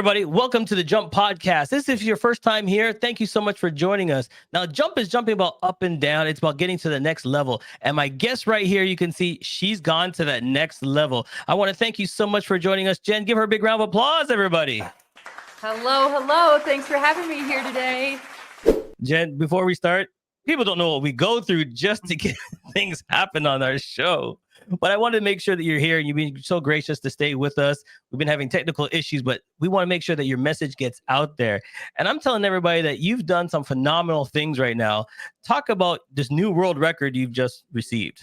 everybody. Welcome to the Jump Podcast. This is your first time here. Thank you so much for joining us. Now, Jump is jumping about up and down. It's about getting to the next level. And my guest right here, you can see she's gone to that next level. I want to thank you so much for joining us. Jen, give her a big round of applause, everybody. Hello. Thanks for having me here today. Jen, before we start, people don't know what we go through just to get things happen on our show. But I wanted to make sure that you're here and you've been so gracious to stay with us. We've been having technical issues, but we want to make sure that your message gets out there. And I'm telling everybody that you've done some phenomenal things right now. Talk about this new world record you've just received.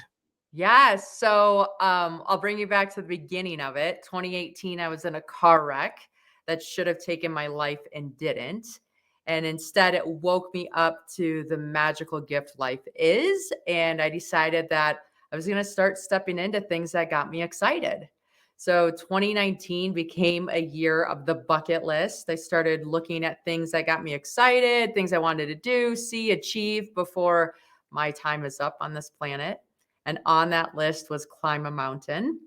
Yes. So I'll bring you back to the beginning of it. 2018, I was in a car wreck that should have taken my life and didn't. And instead, it woke me up to the magical gift life is. And I decided that I was going to start stepping into things that got me excited. So 2019 became a year of the bucket list. I started looking at things that got me excited, things I wanted to do, see, achieve before my time is up on this planet. And on that list was climb a mountain.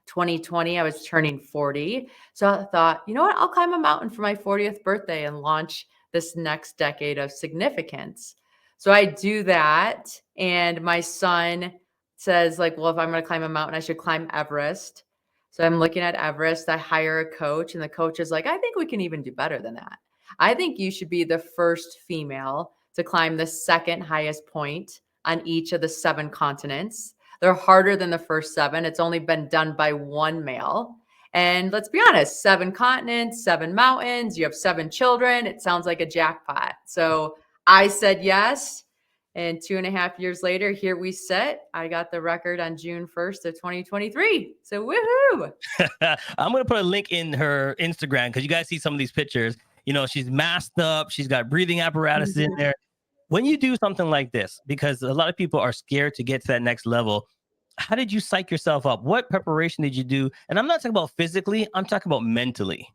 2020, I was turning 40. So I thought, you know what? I'll climb a mountain for my 40th birthday and launch this next decade of significance. So I do that. And my son says, like, well, if I'm going to climb a mountain, I should climb Everest. So I'm looking at Everest. I hire a coach, and the coach is like, I think we can even do better than that. I think you should be the first female to climb the second highest point on each of the 7 continents. They're harder than the first 7. It's only been done by one male. And let's be honest, 7 continents, 7 mountains, you have 7 children. It sounds like a jackpot. So I said yes. And 2.5 years later, here we sit. I got the record on June 1st of 2023. So woohoo. I'm going to put a link in her Instagram because you guys see some of these pictures. You know, she's masked up. She's got breathing apparatus in there. When you do something like this, because a lot of people are scared to get to that next level, how did you psych yourself up? What preparation did you do? And I'm not talking about physically, I'm talking about mentally.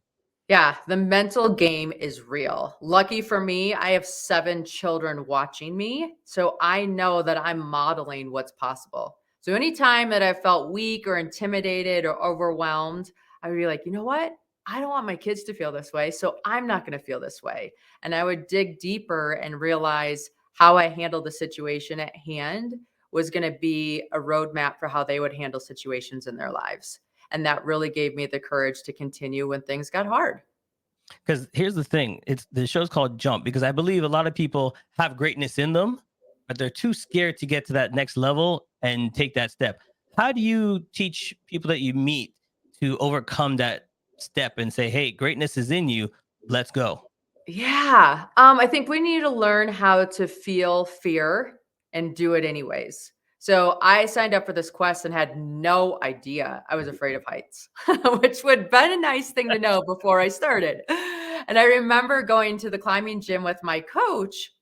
Yeah, the mental game is real. Lucky for me, I have 7 children watching me. So I know that I'm modeling what's possible. So anytime that I felt weak or intimidated or overwhelmed, I would be like, you know what? I don't want my kids to feel this way. So I'm not going to feel this way. And I would dig deeper and realize how I handled the situation at hand was going to be a roadmap for how they would handle situations in their lives. And that really gave me the courage to continue when things got hard. Because here's the thing, it's the show's called Jump because I believe a lot of people have greatness in them, but they're too scared to get to that next level and take that step. How do you teach people that you meet to overcome that step and say, hey, greatness is in you, let's go? Yeah. I think we need to learn how to feel fear and do it anyways. So I signed up for this quest and had no idea I was afraid of heights, which would have been a nice thing to know before I started. And I remember going to the climbing gym with my coach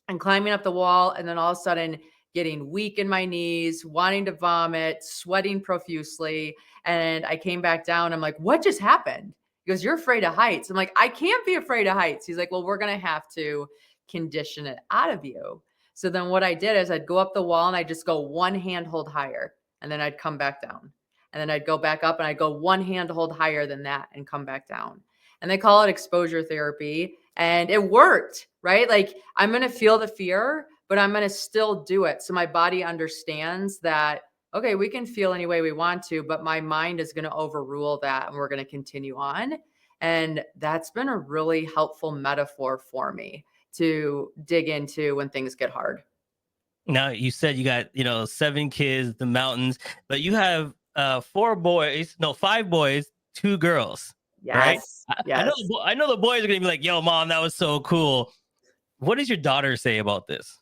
and climbing up the wall, and then all of a sudden getting weak in my knees, wanting to vomit, sweating profusely. And I came back down. I'm like, what just happened? He goes, you're afraid of heights. I'm like, I can't be afraid of heights. He's like, well, we're going to have to condition it out of you. So then what I did is I'd go up the wall and I'd just go one handhold higher, and then I'd come back down. And then I'd go back up and I'd go one handhold higher than that and come back down. And they call it exposure therapy. And it worked, right? Like I'm going to feel the fear, but I'm going to still do it. So my body understands that, okay, we can feel any way we want to, but my mind is going to overrule that and we're going to continue on. And that's been a really helpful metaphor for me to dig into when things get hard. Now, you said you got, 7 kids, the mountains, but you have 5 boys, 2 girls. Right? Yes. Yes. I know the boys are going to be like, yo, mom, that was so cool. What does your daughter say about this?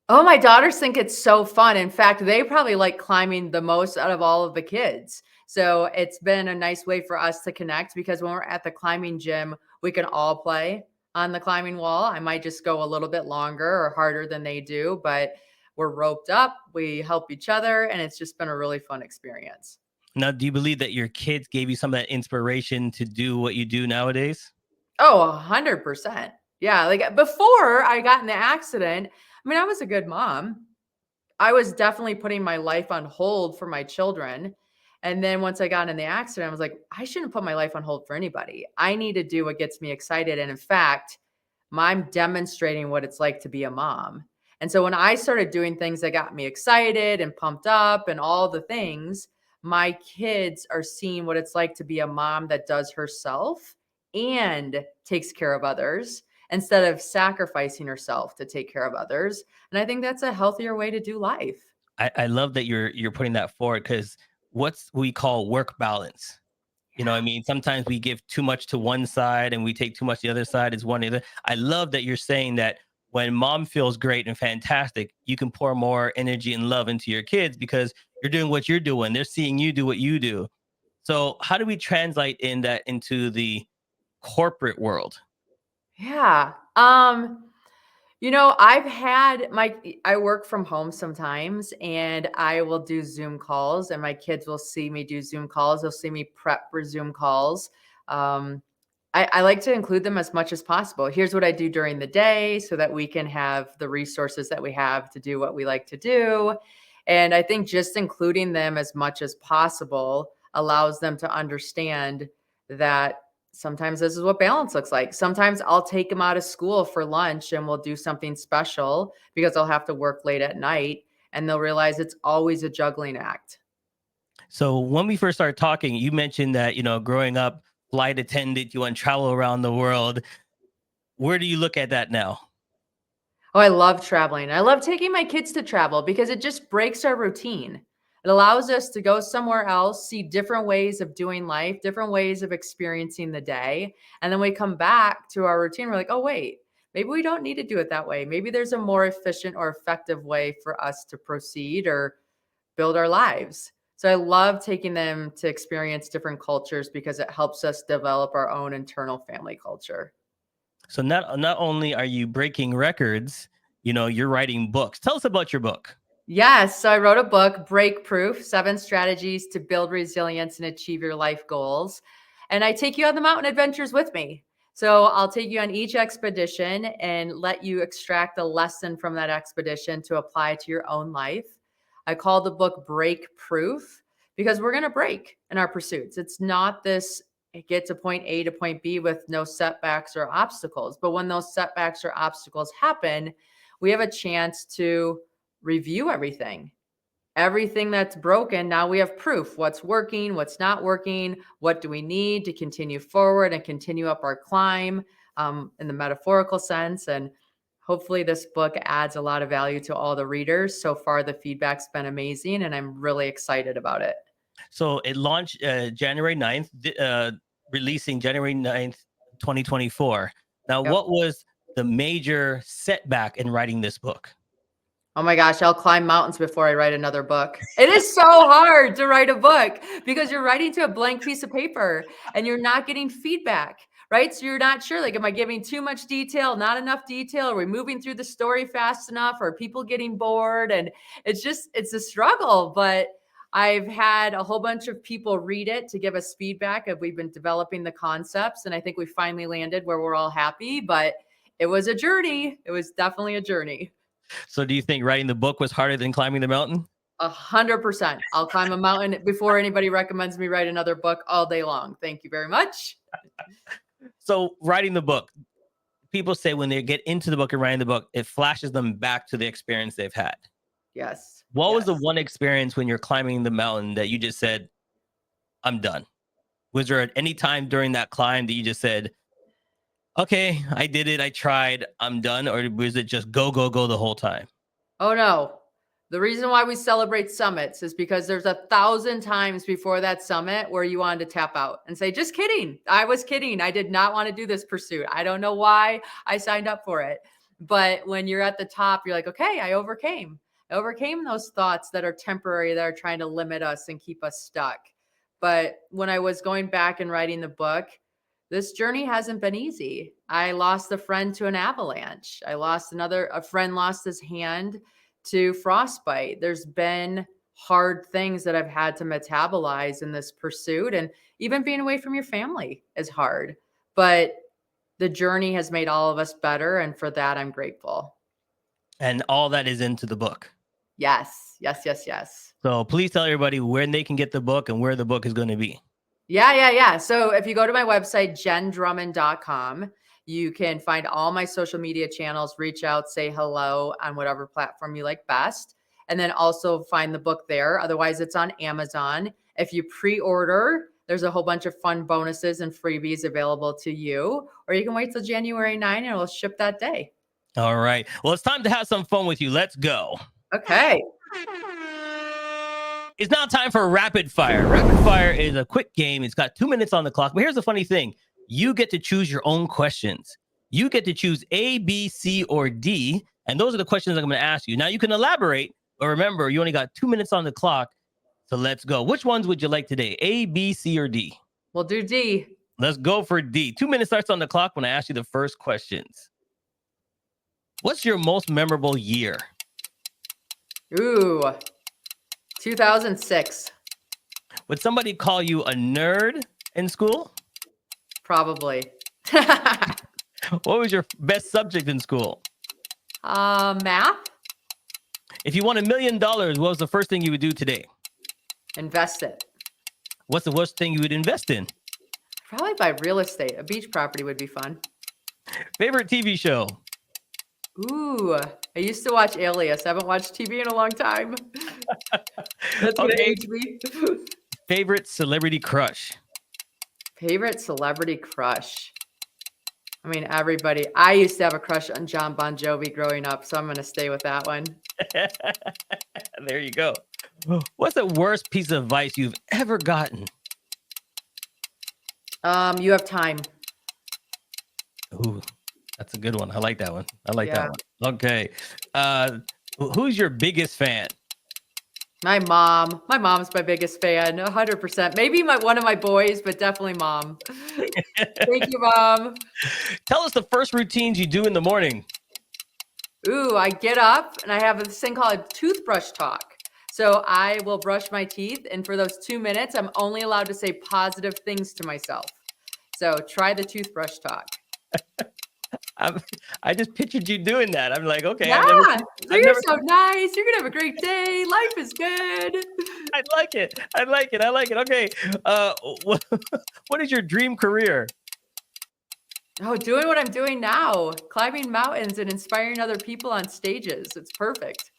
Oh, my daughters think it's so fun. In fact, they probably like climbing the most out of all of the kids. So it's been a nice way for us to connect because when we're at the climbing gym, we can all play on the climbing wall. I might just go a little bit longer or harder than they do, but we're roped up, we help each other, and it's just been a really fun experience. Now, do you believe that your kids gave you some of that inspiration to do what you do nowadays? Oh, 100%. Yeah. Like before I got in the accident, I mean, I was a good mom. I was definitely putting my life on hold for my children. And then once I got in the accident, I was like, I shouldn't put my life on hold for anybody. I need to do what gets me excited. And in fact, I'm demonstrating what it's like to be a mom. And so when I started doing things that got me excited and pumped up and all the things, my kids are seeing what it's like to be a mom that does herself and takes care of others instead of sacrificing herself to take care of others. And I think that's a healthier way to do life. I love that you're putting that forward because what's we call work balance. You know what I Yeah. mean? Sometimes we give too much to one side and we take too much the other side is one or the other. I love that you're saying that when mom feels great and fantastic, you can pour more energy and love into your kids because you're doing what you're doing. They're seeing you do what you do. So how do we translate in that into the corporate world? Yeah. I work from home sometimes and I will do Zoom calls and my kids will see me do Zoom calls. They'll see me prep for Zoom calls. Um, I like to include them as much as possible. Here's what I do during the day so that we can have the resources that we have to do what we like to do. And I think just including them as much as possible allows them to understand that sometimes this is what balance looks like. Sometimes I'll take them out of school for lunch and we'll do something special because I'll have to work late at night and they'll realize it's always a juggling act. So when we first started talking, you mentioned that, growing up, flight attendant, you want to travel around the world. Where do you look at that now? Oh, I love traveling. I love taking my kids to travel because it just breaks our routine. It allows us to go somewhere else, see different ways of doing life, different ways of experiencing the day. And then we come back to our routine. We're like, oh, wait, maybe we don't need to do it that way. Maybe there's a more efficient or effective way for us to proceed or build our lives. So I love taking them to experience different cultures because it helps us develop our own internal family culture. So not only are you breaking records, you're writing books. Tell us about your book. Yes. So I wrote a book, Break Proof: 7 Strategies to Build Resilience and Achieve Your Life Goals. And I take you on the mountain adventures with me. So I'll take you on each expedition and let you extract a lesson from that expedition to apply to your own life. I call the book Break Proof because we're going to break in our pursuits. It's not this get to point A to point B with no setbacks or obstacles. But when those setbacks or obstacles happen, we have a chance to review everything that's broken. Now we have proof: what's working, what's not working, what do we need to continue forward and continue up our climb, in the metaphorical sense. And hopefully this book adds a lot of value to all the readers. So far the feedback's been amazing and I'm really excited about it. So it launched January 9th, releasing January 9th, 2024. Now, Yep. what was the major setback in writing this book? Oh my gosh, I'll climb mountains before I write another book. It is so hard to write a book because you're writing to a blank piece of paper and you're not getting feedback, right? So you're not sure, like, am I giving too much detail, not enough detail? Are we moving through the story fast enough? Are people getting bored? And it's a struggle, but I've had a whole bunch of people read it to give us feedback as we've been developing the concepts. And I think we finally landed where we're all happy, but it was a journey. It was definitely a journey. So, do you think writing the book was harder than climbing the mountain? 100%. I'll climb a mountain before anybody recommends me write another book all day long. Thank you very much. So, writing the book, people say when they get into the book and writing the book, it flashes them back to the experience they've had. Yes. What was the Yes. one experience when you're climbing the mountain that you just said, I'm done? Was there at any time during that climb that you just said, okay, I did it, I tried, I'm done? Or was it just go, go, go the whole time? Oh no. The reason why we celebrate summits is because there's 1,000 times before that summit where you wanted to tap out and say, just kidding. I was kidding. I did not want to do this pursuit. I don't know why I signed up for it. But when you're at the top, you're like, okay, I overcame. I overcame those thoughts that are temporary, that are trying to limit us and keep us stuck. But when I was going back and writing the book, this journey hasn't been easy. I lost a friend to an avalanche. A friend lost his hand to frostbite. There's been hard things that I've had to metabolize in this pursuit. And even being away from your family is hard. But the journey has made all of us better. And for that, I'm grateful. And all that is into the book. Yes, yes, yes, yes. So please tell everybody when they can get the book and where the book is going to be. Yeah. So if you go to my website, jendrummond.com, you can find all my social media channels, reach out, say hello on whatever platform you like best, and then also find the book there. Otherwise, it's on Amazon. If you pre-order, there's a whole bunch of fun bonuses and freebies available to you, or you can wait till January 9 and it'll ship that day. All right. Well, it's time to have some fun with you. Let's go. Okay. It's now time for rapid fire. Rapid fire is a quick game. It's got 2 minutes on the clock. But here's the funny thing. You get to choose your own questions. You get to choose A, B, C, or D. And those are the questions I'm going to ask you. Now, you can elaborate, but remember, you only got 2 minutes on the clock. So let's go. Which ones would you like today? A, B, C, or D? We'll do D. Let's go for D. 2 minutes starts on the clock when I ask you the first questions. What's your most memorable year? Ooh, 2006. Would somebody call you a nerd in school? Probably. What was your best subject in school? Math. If you won $1 million, what was the first thing you would do today? Invest it. What's the worst thing you would invest in? Probably buy real estate. A beach property would be fun. Favorite TV show? Ooh, I used to watch Alias. I haven't watched TV in a long time. That's gonna age me. Favorite celebrity crush? Favorite celebrity crush? I mean, everybody. I used to have a crush on John Bon Jovi growing up, so I'm gonna stay with that one. There you go. What's the worst piece of advice you've ever gotten? You have time. Ooh, that's a good one. I like that one. That one. Okay. Who's your biggest fan? My mom. My mom's my biggest fan, 100%. Maybe one of my boys, but definitely mom. Thank you, Mom. Tell us the first routines you do in the morning. Ooh, I get up and I have this thing called toothbrush talk. So I will brush my teeth, and for those 2 minutes, I'm only allowed to say positive things to myself. So try the toothbrush talk. I just pictured you doing that. I'm like, okay. Yeah, you're so nice. You're gonna have a great day. Life is good. I like it. Okay. What is your dream career? Oh, doing what I'm doing now, climbing mountains and inspiring other people on stages. It's perfect.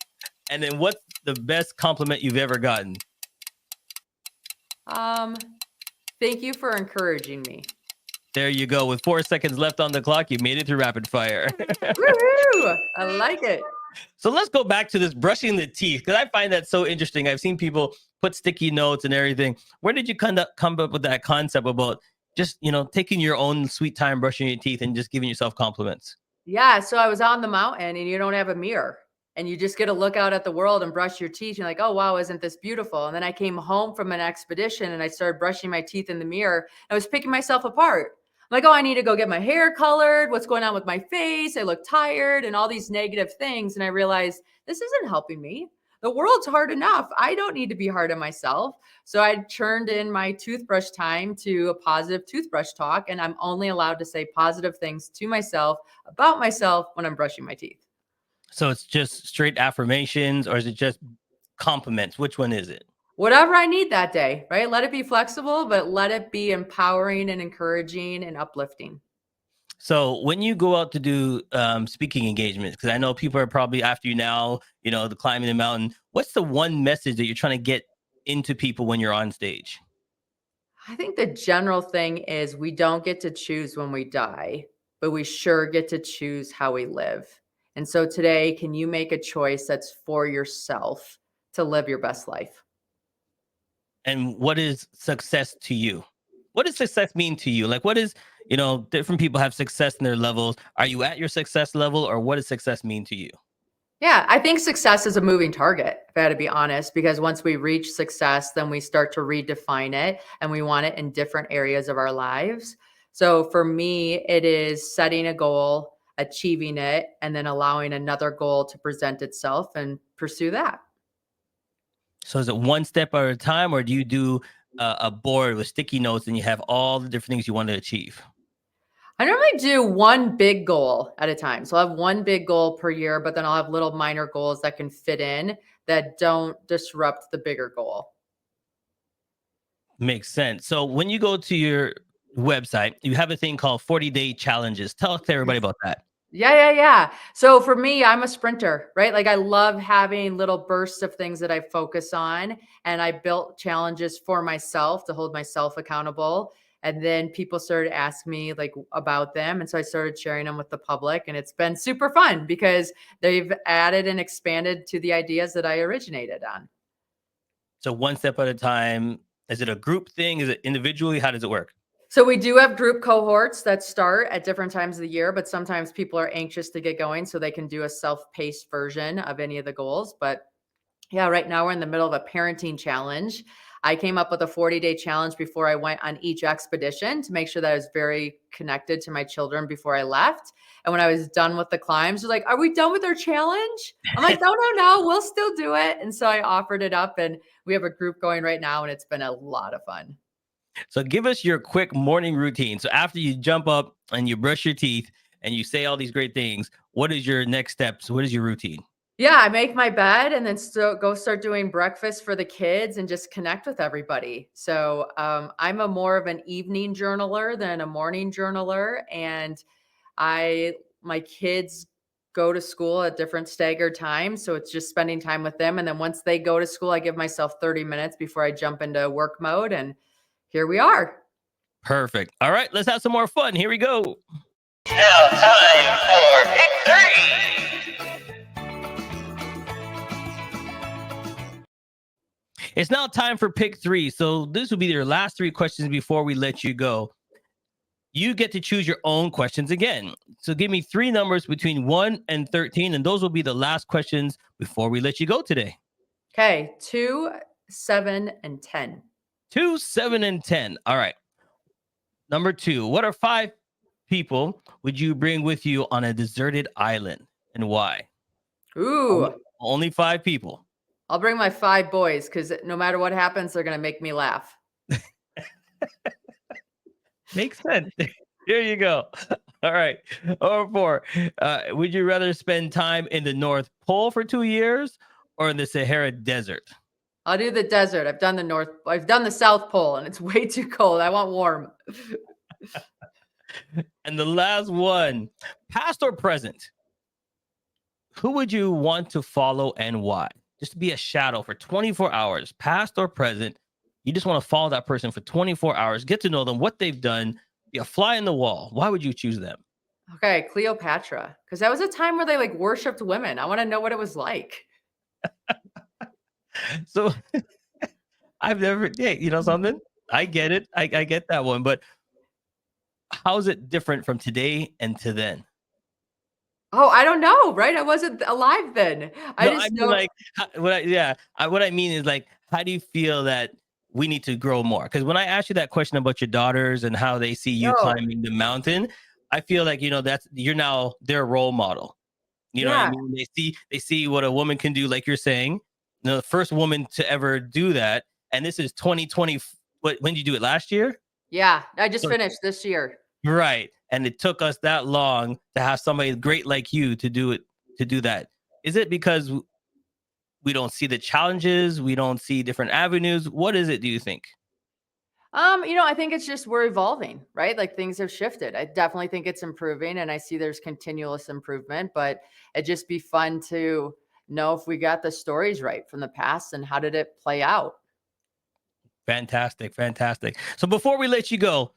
And then what's the best compliment you've ever gotten? Thank you for encouraging me. There you go. With 4 seconds left on the clock, you made it through rapid fire. Woohoo! I like it. So let's go back to this brushing the teeth, because I find that so interesting. I've seen people put sticky notes and everything. Where did you come up with that concept about just, taking your own sweet time, brushing your teeth and just giving yourself compliments? Yeah. So I was on the mountain and you don't have a mirror and you just get to look out at the world and brush your teeth. You're like, oh, wow, isn't this beautiful? And then I came home from an expedition and I started brushing my teeth in the mirror. I was picking myself apart. I'm like, oh, I need to go get my hair colored. What's going on with my face? I look tired and all these negative things. And I realized this isn't helping me. The world's hard enough. I don't need to be hard on myself. So I turned in my toothbrush time to a positive toothbrush talk. And I'm only allowed to say positive things to myself about myself when I'm brushing my teeth. So it's just straight affirmations, or is it just compliments? Which one is it? Whatever I need that day, right? Let it be flexible, but let it be empowering and encouraging and uplifting. So when you go out to do speaking engagements, because I know people are probably after you now, the climbing the mountain, what's the one message that you're trying to get into people when you're on stage? I think the general thing is we don't get to choose when we die, but we sure get to choose how we live. And so today, can you make a choice that's for yourself to live your best life? And what is success to you? What does success mean to you? Like, what is, different people have success in their levels. Are you at your success level, or what does success mean to you? Yeah, I think success is a moving target, if I had to be honest, because once we reach success, then we start to redefine it and we want it in different areas of our lives. So for me, it is setting a goal, achieving it, and then allowing another goal to present itself and pursue that. So is it one step at a time, or do you do a board with sticky notes and you have all the different things you want to achieve? I normally do one big goal at a time. So I'll have one big goal per year, but then I'll have little minor goals that can fit in that don't disrupt the bigger goal. Makes sense. So when you go to your website, you have a thing called 40-day challenges. Tell everybody about that. Yeah. So for me, I'm a sprinter, right? Like I love having little bursts of things that I focus on. And I built challenges for myself to hold myself accountable. And then people started asking me like about them. And so I started sharing them with the public. And it's been super fun because they've added and expanded to the ideas that I originated on. So one step at a time. Is it a group thing? Is it individually? How does it work? So we do have group cohorts that start at different times of the year, but sometimes people are anxious to get going so they can do a self-paced version of any of the goals. But yeah, right now we're in the middle of a parenting challenge. I came up with a 40-day challenge before I went on each expedition to make sure that I was very connected to my children before I left. And when I was done with the climbs, they're like, "Are we done with our challenge?" I'm like, no, we'll still do it. And so I offered it up and we have a group going right now and it's been a lot of fun. So give us your quick morning routine. So after you jump up and you brush your teeth and you say all these great things, what is your next steps? What is your routine? Yeah, I make my bed and then go start doing breakfast for the kids and just connect with everybody. So I'm a more of an evening journaler than a morning journaler, and my kids go to school at different staggered times, so it's just spending time with them. And then once they go to school, I give myself 30 minutes before I jump into work mode, and here we are. Perfect. All right, let's have some more fun. Here we go. Now time for Pick 3. It's now time for pick 3. So this will be your last 3 questions before we let you go. You get to choose your own questions again. So give me 3 numbers between 1 and 13, and those will be the last questions before we let you go today. Okay, 2, 7, and 10. 2, 7, and 10. All right. Number 2, what are 5 people would you bring with you on a deserted island and why? Ooh, Only 5 people. I'll bring my 5 boys because no matter what happens, they're going to make me laugh. Makes sense. Here you go. All right. Or 4, would you rather spend time in the North Pole for 2 years or in the Sahara Desert? I'll do the desert. I've done the South Pole and it's way too cold. I want warm. And the last one, past or present, who would you want to follow and why? Just to be a shadow for 24 hours, past or present. You just want to follow that person for 24 hours, get to know them, what they've done, be a fly in the wall. Why would you choose them? Okay, Cleopatra, because that was a time where they like worshipped women. I want to know what it was like. So I've never, hey, you know something? I get it. I get that one. But how is it different from today and to then? Oh, I don't know, right? I wasn't alive then. I just mean, know. like, what I mean is like, how do you feel that we need to grow more? Because when I asked you that question about your daughters and how they see you climbing the mountain, I feel like, you're now their role model. You know what I mean? They see what a woman can do, like you're saying, the first woman to ever do that. And this is 2020. When did you do it last year? Yeah, I just finished this year. Right. And it took us that long to have somebody great like you to do that. Is it because we don't see the challenges? We don't see different avenues? What is it, do you think? I think it's just we're evolving, right? Like things have shifted. I definitely think it's improving and I see there's continuous improvement, but it'd just be fun to know if we got the stories right from the past and how did it play out. Fantastic. So before we let you go,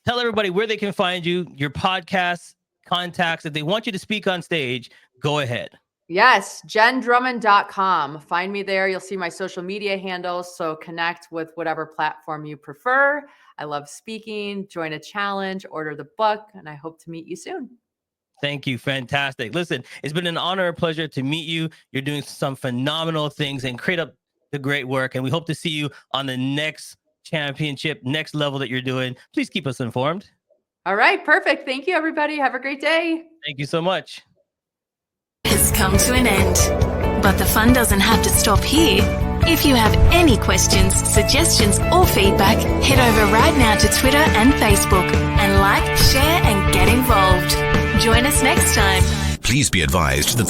tell everybody where they can find you, your podcasts, contacts. If they want you to speak on stage, go ahead. Yes, jendrummond.com. Find me there. You'll see my social media handles. So connect with whatever platform you prefer. I love speaking, join a challenge, order the book, and I hope to meet you soon. Thank you. Fantastic. Listen, it's been an honor and pleasure to meet you. You're doing some phenomenal things and create up the great work. And we hope to see you on the next championship, next level that you're doing. Please keep us informed. All right. Perfect. Thank you, everybody. Have a great day. Thank you so much. Has come to an end, but the fun doesn't have to stop here. If you have any questions, suggestions, or feedback, head over right now to Twitter and Facebook and like, share, and get involved. Join us next time. Please be advised that the